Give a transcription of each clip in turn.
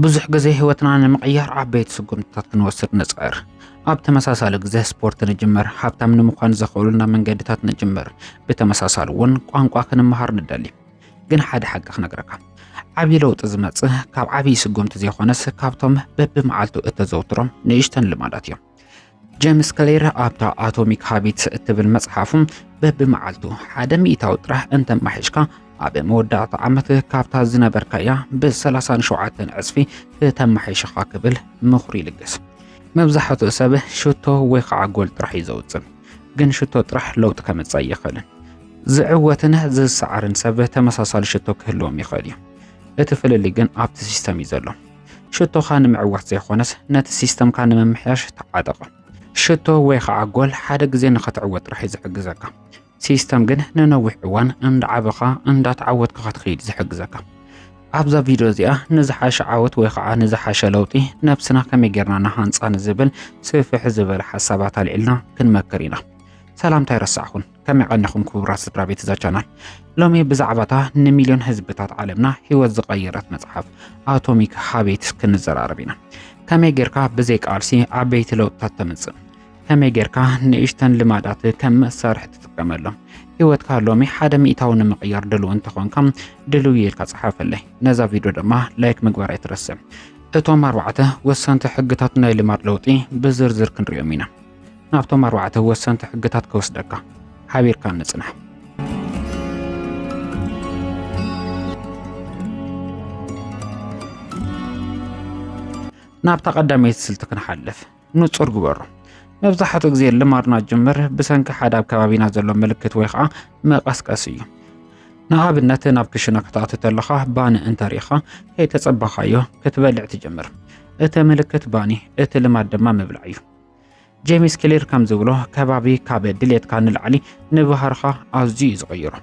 ብዙሕ ግዜ ህይወትና ንምቕያር ዓበይቲ ስጉምትታት ክንወስድ ንጽዕር። ኣብ ተመሳሳሊ ግዜ ስፖርት ንጅምር፣ ሃብታም ንምዃን ዘኽእሉና መንገድታት ንጅምር፣ ብተመሳሳሊ እውን ቋንቋ ክንምሃር ንደሊ። ግን ሓደ ሓቂ ክነግረካ ዓብዪ ለውጢ ዝመጽእ ካብ ዓብዪ ስጉምቲ ዘይኾነስ ካብቶም በብመዓልቱ እተዘውትሮም ንእሽተን ልማዳት እዮም። ጄምስ ክሊር ኣብታ ኣቶሚክ ሃቢትስ እትብል መጽሓፉም በብመዓልቱ 100 ጥራሕ እንተማሒሽካ ኣብ መወዳእታ ዓመት ካብታ ዝነበርካያ ብ37 ዕጽፊ ተማሒሽኻ ክብል ምኽሪ ይልግስ። መብዛሕትኡ ሰብ ሽቶ ወይ ከዓ ጎል ጥራሕ ይዘውፅን፣ ግን ሽቶ ጥራሕ ለውጢ ከመጽእ ይኽእልን። ዝዕወትን ዝሰዓርን ሰብ ተመሳሳሊ ሽቶ ክህልዎም ይኽእል እዩ። እቲ ፍልልይ ግን ኣብቲ ሲስተም እዩ ዘሎ። ሽቶኻ ንምዕዋት ዘይኾነስ ነቲ ሲስተምካ ንምምሕያሽ ተዓጠቕ። ሽቶ ወይ ከዓ ጎል ሓደ ግዜ ንኽትዕወት ጥራሕ ዝሕግዘካ፣ ሲስተም ግን ንነዊሕ እዋን እንዳዓበኻ እንዳተዓወትካ ክትኸይድ ዝሕግዘካ። ኣብዛ ቪድዮ እዚኣ ንዝሓሸ ዓወት ወይ ከዓ ንዝሓሸ ለውጢ ነብስና ከመይ ጌርና ንሃንፃ ንዝብል ስፍሕ ዝበለ ሓሳባት ኣልዒልና ክንመክር ኢና። ሰላምታ ይረሳዕኹን፣ ከመይ ቀኒኹም ክቡራት ስድራ ቤት እዛ ቻናል። ሎሚ ብዛዕባታ ንሚልዮን ህዝብታት ዓለምና ህይወት ዝቐየረት መጽሓፍ ኣቶሚክ ሃቢትስ ክንዘራረብ ኢና። ከመይ ጌርካ ብዘይ ቃልሲ ዓበይቲ ለውጥታት ተምጽእ፣ ከመይ ጌርካ ንእሽተን ልማዳት ከም መሳርሒ ትጥቀመሎም። ህይወትካ ሎሚ 100 ንምቕያር ድልው እንተኾንካ ድልው ኢልካ ጽሓፈለይ። ነዛ ቪድዮ ድማ ላይክ ምግባር ኣይትረስዕ። እቶም 4 ወሰንቲ ሕግታት ናይ ልማድ ለውጢ ብዝርዝር ክንሪኦም ኢና። ናብቶም 4 ወሰንቲ ሕግታት ከወስደካ ሓቢርካ ንጽናሕ። ናብታ ቀዳመይቲ ስልቲ ክንሓልፍ ንጹር ግበሮ። መብዛሕትኡ ግዜ ልማድና ጅምር ብሰንኪ ሓደ ኣብ ከባቢና ዘሎ ምልክት ወይ ከዓ መቐስቀስ እዩ። ንኣብነት ናብ ክሽነ ክትኣቱ ተለኻ ባኒ እንተሪኢኻ ከይተጸበኻዮ ክትበልዕ ትጅምር። እቲ ምልክት ባኒ፣ እቲ ልማድ ድማ ምብላዕ እዩ። ጄምስ ክሊር ከም ዝብሎ ከባቢ ካብ ድሌትካ ንላዕሊ ንባህርኻ ኣዝዩ እዩ ዝቕይሮ።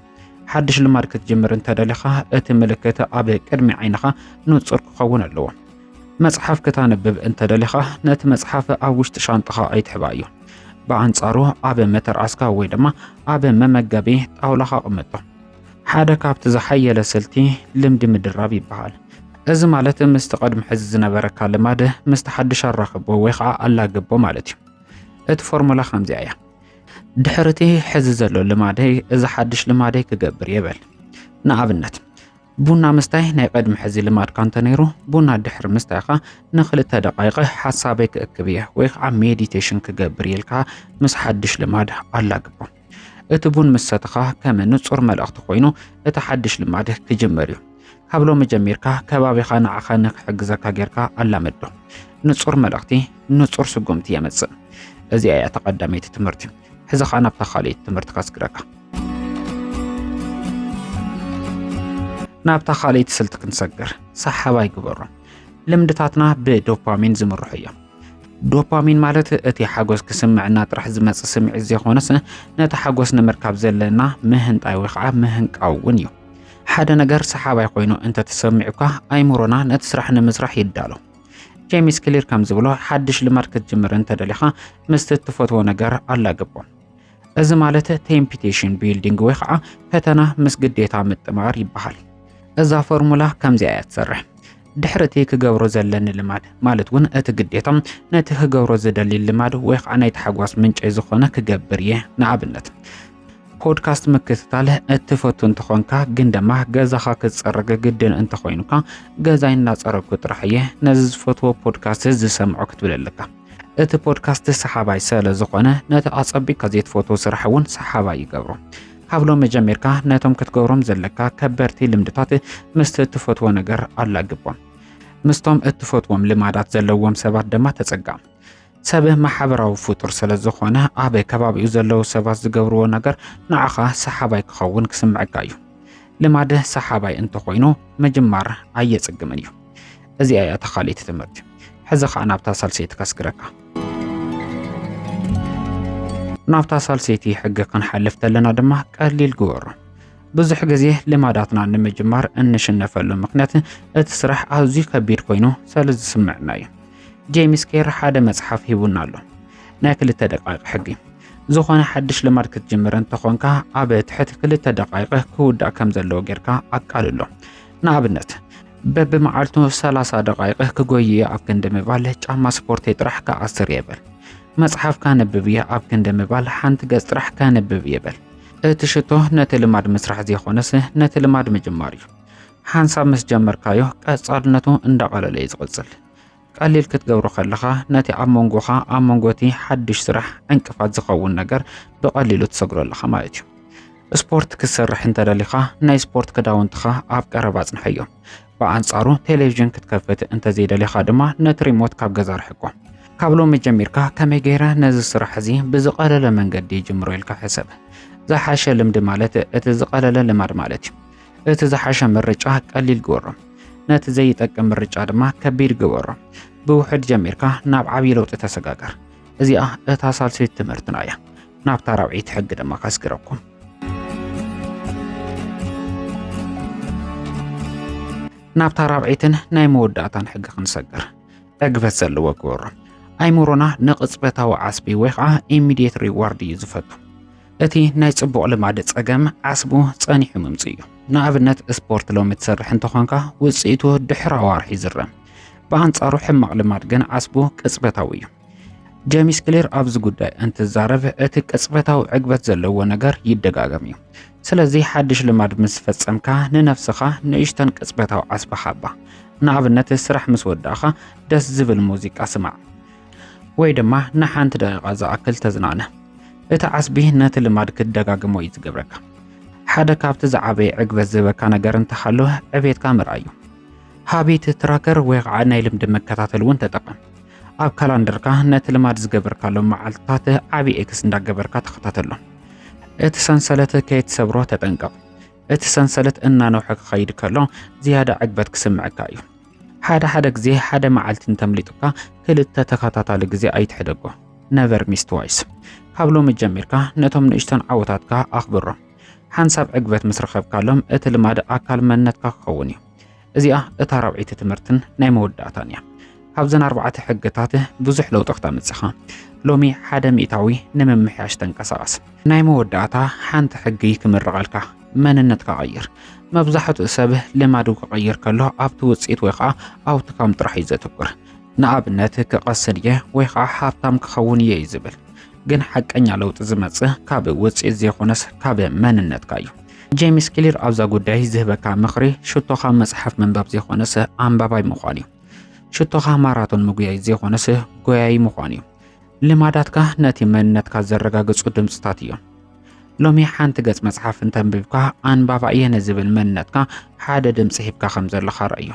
ሓድሽ ልማድ ክትጅምር እንተደሊኻ እቲ ምልክት ኣብ ቅድሚ ዓይንኻ ንጹር ክኸውን ኣለዎ። መጽሓፍ ክታነብብ እንተደሊኻ ነቲ መጽሓፍ ኣብ ውሽጢ ሻንጣኻ ኣይትሕባዮ። ብኣንጻሩ ኣብ መተርኣስካ ወይ ድማ ኣብ መመገቢ ጣውላኻ ቅምጦ። ሓደ ካብቲ ዝሓየለ ስልቲ ልምዲ ምድራብ ይበሃል። እዚ ማለት ምስቲ ቀድሚ ሕዚ ዝነበረካ ልማድ ምስቲ ሓድሽ ኣራኽቦ ወይ ከዓ ኣላግቦ ማለት እዩ። እቲ ፎርሙላ ከምዚኣ እያ። ድሕርቲ ሕዚ ዘሎ ልማደይ እዚ ሓድሽ ልማደይ ክገብር ይብል። ንኣብነት ቡና ምስታይ ናይ ቀድሚ ሕዚ ልማድካ እንተነይሩ ቡና ድሕሪ ምስታይኻ ን2 ደቂቕ ሓሳበይ ክእክብ እየ ወይ ከዓ ሜዲቴሽን ክገብር ኢልካ ምስ ሓድሽ ልማድ ኣላግቦ። እቲ ቡን ምሰትኻ ከም ንጹር መልእኽቲ ኮይኑ እቲ ሓድሽ ልማድ ክጅምር እዩ። ካብ ሎሚ ጀሚርካ ከባቢኻ ንዓኻ ንክሕግዘካ ጌርካ ኣላመዶ። ንጹር መልእኽቲ፣ ንጹር ስጉምቲ የመጽእ። እዚኣ እያ ተቐዳመይቲ ትምህርቲ። ሕዚ ኸ ናብታ ካልእቲ ትምህርቲ ካስግረካ። ናብታ ካልእቲ ስልቲ ክንሰግር ሰሓባይ ግበሮ። ልምድታትና ብዶፓሚን ዝምርሑ እዮም። ዶፓሚን ማለት እቲ ሓጎስ ክስምዕና ጥራሕ ዝመጽእ ስምዒት ዘይኾነስ ነቲ ሓጎስ ንምርካብ ዘለና ምህንጣይ ወይ ከዓ ምህንቃው እውን እዩ። ሓደ ነገር ሰሓባይ ኮይኑ እንተተሰሚዑካ ኣይምሮና ነቲ ስራሕ ንምስራሕ ይዳሎ። ጄምስ ክሊር ከም ዝብሎ ሓድሽ ልማድ ክትጅምር እንተደሊኻ ምስቲ እትፈትዎ ነገር ኣላግቦ። እዚ ማለት ቴምፕቴሽን ቢልዲንግ ወይ ከዓ ፈተና ምስ ግዴታ ምጥማር ይበሃል። እዛ ፎርሙላ ከምዚኣ እያ ትሰርሕ። ድሕርቲ ክገብሮ ዘለኒ ልማድ ማለት እውን እቲ ግዴታ ነቲ ክገብሮ ዝደሊ ልማድ ወይ ከዓ ናይቲ ሓጓስ ምንጨይ ዝኾነ ክገብር እየ። ንኣብነት ፖድካስት ምክትታል እትፈቱ እንትኾንካ ግን ድማ ገዛኻ ክትፀርግ ግድን እንተኾይኑካ ገዛይ እናፀረግኩ ጥራሕ እየ ነዚ ዝፈትዎ ፖድካስት ዝሰምዖ ክትብል ኣለካ። እቲ ፖድካስት ሰሓባይ ስለ ዝኾነ ነቲ ኣፀቢቅካ ዘይትፈትዎ ስራሕ እውን ሰሓባይ ይገብሮ። ካብ ሎሚ ጀሚርካ ነቶም ክትገብሮም ዘለካ ከበርቲ ልምድታት ምስቲ እትፈትዎ ነገር ኣላግቦም። ምስቶም እትፈትዎም ልማዳት ዘለዎም ሰባት ድማ ተጸጋም። ሰብ ማሕበራዊ ፍጡር ስለ ዝኾነ ኣብ ከባቢኡ ዘለዉ ሰባት ዝገብርዎ ነገር ንዓኻ ሰሓባይ ክኸውን ክስምዐካ እዩ። ልማድ ሰሓባይ እንተኾይኑ ምጅማር ኣየጽግምን እዩ። እዚኣ እያ ተኻልእቲ ትምህርቲ። ሕዚ ኸዓ ናብታ ሳልሰይቲ ካስግረካ። ናብታ ሳልሰይቲ ሕጊ ክንሓልፍ ተለና ድማ ቀሊል ግበሮ። ብዙሕ ግዜ ልማዳትና ንምጅማር እንሽነፈሉ ምክንያት እቲ ስራሕ ኣዝዩ ከቢድ ኮይኑ ስለ ዝስምዕና እዩ። ጄምስ ክሊር ሓደ መጽሓፍ ሂቡና ኣሎ። ናይ 2 ደቂቕ ሕጊ። ዝኾነ ሓድሽ ልማድ ክትጅምር እንተኾንካ ኣብ ትሕቲ 2 ደቂቕ ክውዳእ ከም ዘለዎ ጌርካ ኣቃልሎ። ንኣብነት በብመዓልቱ 30 ደቂቃ ክጎይየ ኣብ ክንዲ ምባል ጫማ ስፖርት ጥራሕ ከ10 ይበል መጽሐፍ ካነብብ ኣብ ክንዲ ምባል ሓንቲ ገጽ ጥራሕ ካነብብ ይበል እቲ ሽቶ ነቲ ልማድ ምስራሕ ዘይኾነስ ነቲ ልማድ ምጅማር እዩ ሓንሳብ ምስ ጀመርካዮ ቀጻልነቱ እንዳቀለለ ይዝቅጽል ቀሊል ክትገብሮ ከለኻ ነቲ ኣብ መንጎኻ ኣብ መንጎቲ ሓድሽ ስራሕ እንቅፋት ዝኸውን ነገር ብቀሊሉ ትሰግረለኻ ማለት እዩ ስፖርት ክሰርሕ እንተደሊኻ ናይ ስፖርት ክዳውንትኻ ኣብ ቀረባ ጽንሐዮ በአንጻሩ ቴሌቪዥን ክትከፍት እንተ ዘይደሊኻ ድማ ነቲ ሪሞት ካብ ገዛ ርሕቆ ካብ ሎሚ ጀሚርካ ከመይ ገይረ ነዚ ስራሕ እዚ ብዝቀለለ መንገዲ ጅምሮ ኢልካ ሕሰብ ዝሓሸ ልምዲ ማለት እቲ ዝቀለለ ልማድ ማለት እዩ እቲ ዝሓሸ ምርጫ ቀሊል ግበሮ ነቲ ዘይጠቅም ምርጫ ድማ ከቢድ ግበሮ ብውሕድ ጀሚርካ ናብ ዓብይ ለውጢ ተሰጋገር እዚኣ እታ ሳልሲት ትምህርትና እያ ናብታ ራብዒት ሕጊ ድማ ካስግረኩም ናብታ ራብዒትን ናይ መወዳእታን ሕጊ ክንሰግር ዕግበት ዘለዎ ግበሮ ኣይሙሮና ንቅጽበታዊ ዓስቢ ወይ ከዓ ኢሚዲየት ሪዋርድ እዩ ዝፈቱ እቲ ናይ ጽቡቕ ልማድ ጸገም ዓስቡ ጸኒሑ ምምጽ እዩ ንኣብነት ስፖርት ሎሚ ትሰርሕ እንተኾንካ ውጽኢቱ ድሕሪ ኣዋርሒ ይዝረም በአንጻሩ ሕማቕ ልማድ ግን ዓስቡ ቅጽበታዊ እዩ ጄሚስ ክሊር ኣብዚ ጉዳይ እንትዛረብ እቲ ቅጽበታዊ ዕግበት ዘለዎ ነገር ይደጋገም እዩ ስለዚ ሓድሽ ልማድ ምስ ፈጸምካ ንነፍስኻ ንእሽተን ቅጽበታዊ ዓስቢ ሓባ ንኣብነት ስራሕ ምስ ወዳእኻ ደስ ዝብል ሙዚቃ ስማዕ ወይ ድማ ንሓንቲ ደቂቓ ዝኣክል ተዝናነ እቲ ዓስቢ ነቲ ልማድ ክደጋግሞ እዩ ዝገብረካ ሓደ ካብቲ ዝዓበየ ዕግበት ዝህበካ ነገር እንተሃለወ ዕቤትካ ምርኣዩ ሃቢት ትራከር ወይ ከዓ ናይ ልምዲ መከታተል እውን ተጠቀም ኣብ ካላንደርካ ነቲ ልማድ ዝገበርካሎም መዓልትታት ዓብይ ኤክስ እንዳገበርካ ተኸታተሎ እቲ ሰንሰለት ከይትሰብሮ ተጠንቀቕ እቲ ሰንሰለት እናነውሐ ክኸይድ ከሎ ዝያዳ ዕግበት ክስምዓካ እዩ ሓደ ግዜ ሓደ መዓልቲ እንተምሊጥካ ክልተ ተኸታታሊ ግዜ ኣይትሕደጎ never miss twice ካብ ሎሚ ጀሚርካ ነቶም ንእሽተን ዓወታትካ ኣኽብሮም ሓንሳብ ዕግበት ምስ ረኸብካሎም እቲ ልማድ ኣካል መንነትካ ክኸውን እዩ እዚኣ እታ ራብዒት ትምህርትን ናይ መወዳእታን እያ ካብዘን 4 ሕግታት ብዙሕ ለውጢ ክተምጽኻ ሎሚ 100 ንምምሕያሽ ተንቀሳቐስ ናይ መወዳእታ ሓንቲ ሕጊ ክምረቐልካ መንነትካ ቀይር መብዛሕትኡ ሰብ ልማዱ ክቀይር ከሎ ኣብቲ ውጽኢት ወይ ከዓ ኣውትካም ጥራሕ እዩ ዘተኩር ንኣብነት ክቐስድ እየ ወይ ከዓ ሃብታም ክኸውን እየ ዝብል ግን ሓቀኛ ለውጢ ዝመጽእ ካብ ውጽኢት ዘይኮነስ ካብ መንነትካ እዩ ጄሚስ ክሊር ኣብዛ ጉዳይ ዝህበካ ምኽሪ ሽቶኻ መጽሓፍ መንባብ ዘይኮነስ ኣንባባይ ምዃን እዩ ሽቶኻ ማራቶን ምጉያይ ዘይኮነስ ጎያይ ምዃን እዩ ልማዳትካ ነቲ መንነትካ ዘረጋግጹ ድምጽታት እዮም ሎሚ ሓንቲ ገጽ መጽሓፍ እንተንብብካ ኣንባባ እየ ንዝብል መንነትካ ሓደ ድምጽ ሂብካ ከም ዘለኻ ርአዮ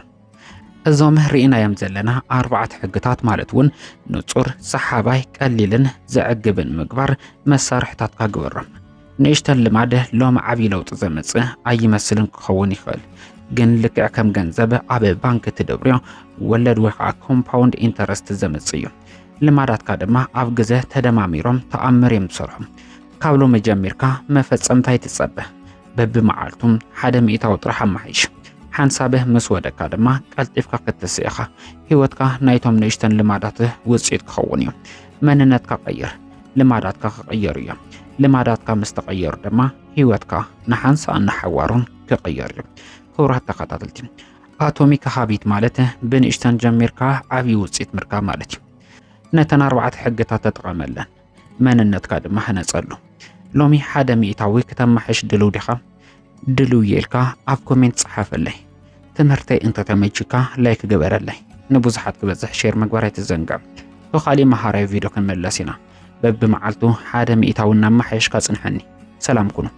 እዞም ርኢናዮም ዘለና 4 ሕግታት ማለት እውን ንጹር ሰሓባይ ቀሊልን ዘዕግብን ምግባር መሳርሕታትካ ግበሮም ንእሽተን ልማድ ሎሚ ዓብይ ለውጢ ዘምጽእ ኣይመስልን ክኸውን ይኽእል ግን ልክዕ ከም ገንዘብ ኣብ ባንክ ትደብርዮ ወለድ ወይ ከዓ ኮምፓውንድ ኢንተረስት ዘምጽእ እዩ ልማዳትካ ድማ ኣብ ግዜ ተደማሚሮም ተኣምር እዮም ዝሰርሑ ካብ ሎሚ ጀሚርካ መፈጸምታይ ትጸብህ በብመዓልቱም 100 ጥራሕ ኣማሒሽ ሓንሳብህ ምስ ወደካ ድማ ቀልጢፍካ ክትስኢኻ ህይወትካ ናይቶም ንእሽተን ልማዳት ውጽኢት ክኸውን እዩ መንነትካ ቀይር ልማዳትካ ክቅየሩ እዮም ልማዳትካ ምስ ተቀየሩ ድማ ህይወትካ ንሓንሳ እናሓዋሩን ክቅየር እዩ ክቡራት ተኸታተልቲ ኣቶሚክ ሃቢት ማለት ብንእሽተን ጀሚርካ ዓብይ ውጽኢት ምርካብ ማለት እዩ ነተን 4 ሕግታት ተጠቐመለን መንነትካ ድማ ህነጸሉ ሎሚ 100 ከተማሕሽ ድልው ዲኻ ድልው ኢልካ ኣብ ኮሜንት ጽሓፈለይ ትምህርተይ እንተተመችካ ላይክ ግበረለይ ንብዙሓት ክበዝሕ ሼር ምግባር ኣይትዘንጋዕ ብኻሊእ መሃራዊ ቪድዮ ክንመለስ ኢና በብመዓልቱ 100 እናማሕየሽካ ጽንሐኒ ሰላም ኩኑ